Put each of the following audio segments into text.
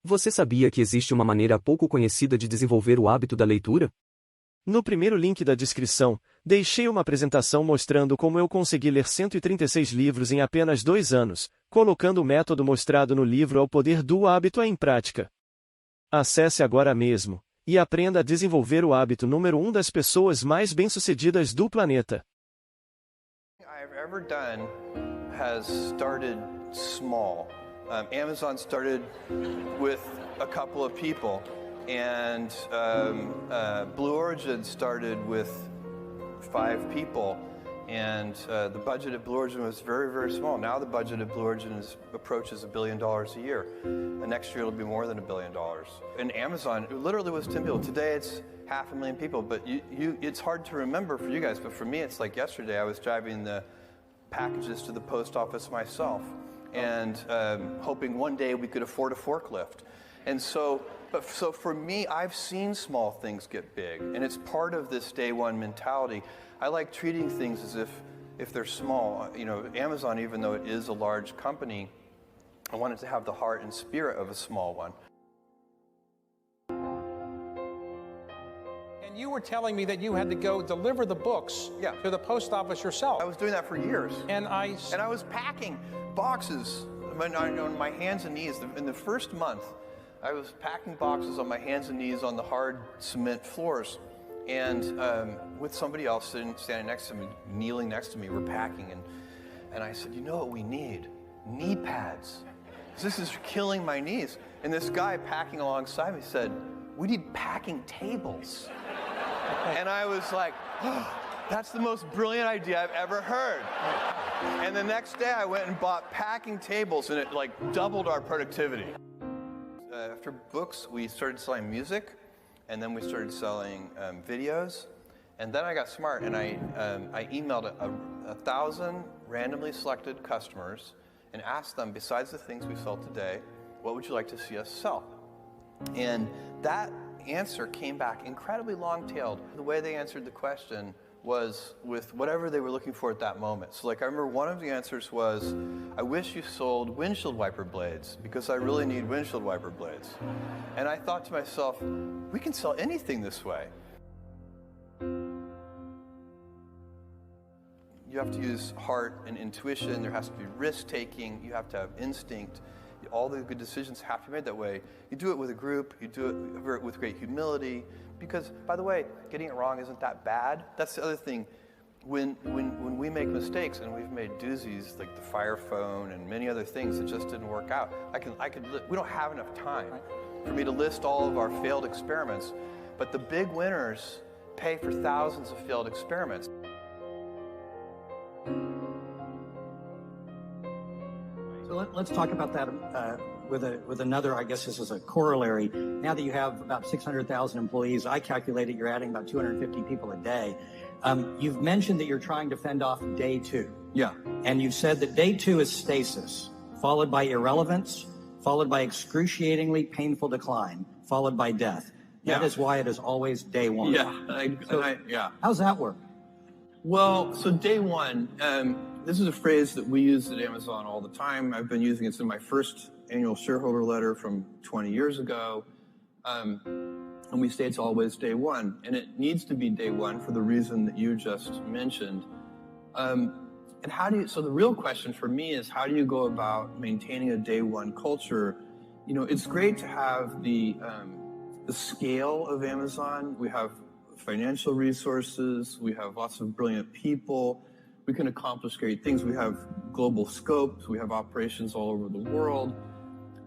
Você sabia que existe uma maneira pouco conhecida de desenvolver o hábito da leitura? No primeiro link da descrição, deixei uma apresentação mostrando como eu consegui ler 136 livros em apenas 2 anos, colocando o método mostrado no livro ao poder do hábito em prática. Acesse agora mesmo e aprenda a desenvolver o hábito número 1 das pessoas mais bem-sucedidas do planeta. I've ever done has started small. Amazon started with a couple of people, and Blue Origin started with 5 people, and the budget at Blue Origin was very, very small. Now the budget at Blue Origin approaches $1 billion a year, and next year it'll be more than $1 billion. And Amazon, it literally was 10 people. Today it's 500,000 people, but it's hard to remember for you guys, but for me it's like yesterday I was driving the packages to the post office myself, and hoping one day we could afford a forklift. And so for me, I've seen small things get big, and it's part of this day one mentality. I like treating things as if they're small. You know, Amazon, even though it is a large company, I want it to have the heart and spirit of a small one. And you were telling me that you had to go deliver the books to the post office yourself. I was doing that for years. And I was packing boxes on my hands and knees. In the first month, I was packing boxes on my hands and knees on the hard cement floors. And with somebody else standing next to me, kneeling next to me, we're packing. And I said, you know what we need? Knee pads. This is killing my knees. And this guy packing alongside me said, we need packing tables. And I was like, oh, that's the most brilliant idea I've ever heard. And the next day I went and bought packing tables, and it like doubled our productivity. After books, we started selling music, and then we started selling videos. And then I got smart, and I emailed 1,000 randomly selected customers and asked them, besides the things we sell today, what would you like to see us sell? And that answer came back incredibly long-tailed. The way they answered the question was with whatever they were looking for at that moment. So like I remember one of the answers was, I wish you sold windshield wiper blades because I really need windshield wiper blades. And I thought to myself, we can sell anything this way. You have to use heart and intuition, there has to be risk-taking, you have to have instinct. All the good decisions have to be made that way. You do it with a group, you do it with great humility, because, by the way, getting it wrong isn't that bad. That's the other thing. When we make mistakes, and we've made doozies, like the Fire Phone and many other things that just didn't work out, we don't have enough time for me to list all of our failed experiments, but the big winners pay for thousands of failed experiments. So let's talk about that with another, I guess this is a corollary. Now that you have about 600,000 employees, I calculated you're adding about 250 people a day. You've mentioned that you're trying to fend off day 2. Yeah. And you've said that day 2 is stasis, followed by irrelevance, followed by excruciatingly painful decline, followed by death. That is why it is always day 1. Yeah. How's that work? Well, so day 1, this is a phrase that we use at Amazon all the time. I've been using it in my first annual shareholder letter from 20 years ago. And we say it's always day 1. And it needs to be day 1 for the reason that you just mentioned. And so the real question for me is, how do you go about maintaining a day 1 culture? You know, it's great to have the scale of Amazon. We have financial resources. We have lots of brilliant people. We can accomplish great things. We have global scopes. We have operations all over the world.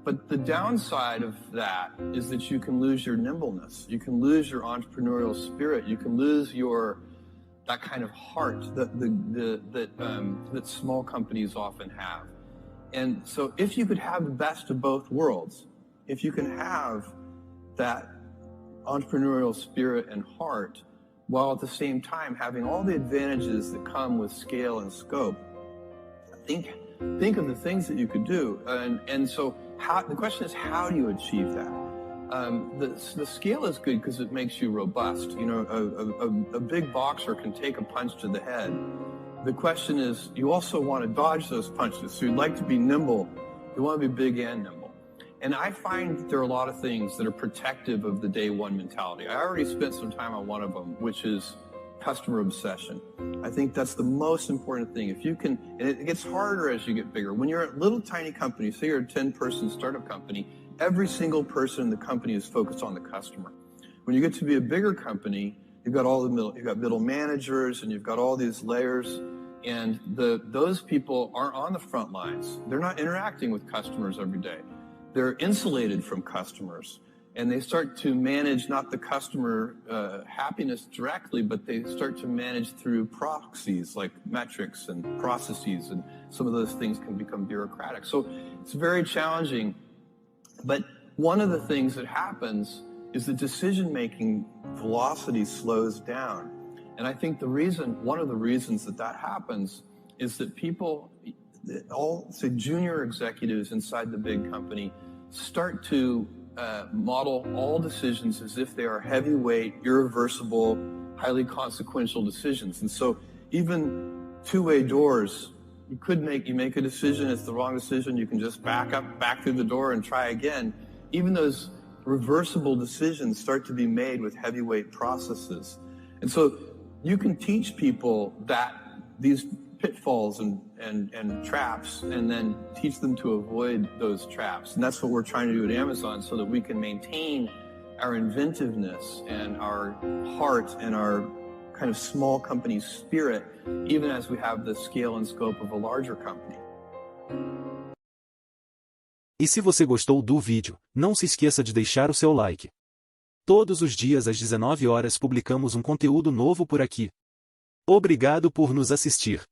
But the downside of that is that you can lose your nimbleness. You can lose your entrepreneurial spirit. You can lose that kind of heart that small companies often have. And so if you could have the best of both worlds, if you can have that entrepreneurial spirit and heart, while at the same time having all the advantages that come with scale and scope, think of the things that you could do. And so the question is, how do you achieve that? The scale is good because it makes you robust. You know, a big boxer can take a punch to the head. The question is, you also want to dodge those punches. So you'd like to be nimble. You want to be big and nimble. And I find that there are a lot of things that are protective of the day one mentality. I already spent some time on one of them, which is customer obsession. I think that's the most important thing. If you can, and it gets harder as you get bigger. When you're a little tiny company, say you're a 10-person startup company, every single person in the company is focused on the customer. When you get to be a bigger company, you've got middle managers and you've got all these layers, and those people aren't on the front lines. They're not interacting with customers every day. They're insulated from customers, and they start to manage not the customer happiness directly, but they start to manage through proxies like metrics and processes, and some of those things can become bureaucratic. So it's very challenging. But one of the things that happens is the decision-making velocity slows down. And I think one of the reasons that happens is that people, say junior executives inside the big company, start to model all decisions as if they are heavyweight, irreversible, highly consequential decisions. And so even two-way doors, you make a decision, it's the wrong decision, you can just back through the door and try again. Even those reversible decisions start to be made with heavyweight processes. And so you can teach people that these pitfalls and traps, and then teach them to avoid those traps. And that's what we're trying to do at Amazon, so that we can maintain our inventiveness and our heart and our kind of small company spirit, even as we have the scale and scope of a larger company. E se você gostou do vídeo, não se esqueça de deixar o seu like. Todos os dias às 19 horas publicamos um conteúdo novo por aqui. Obrigado por nos assistir.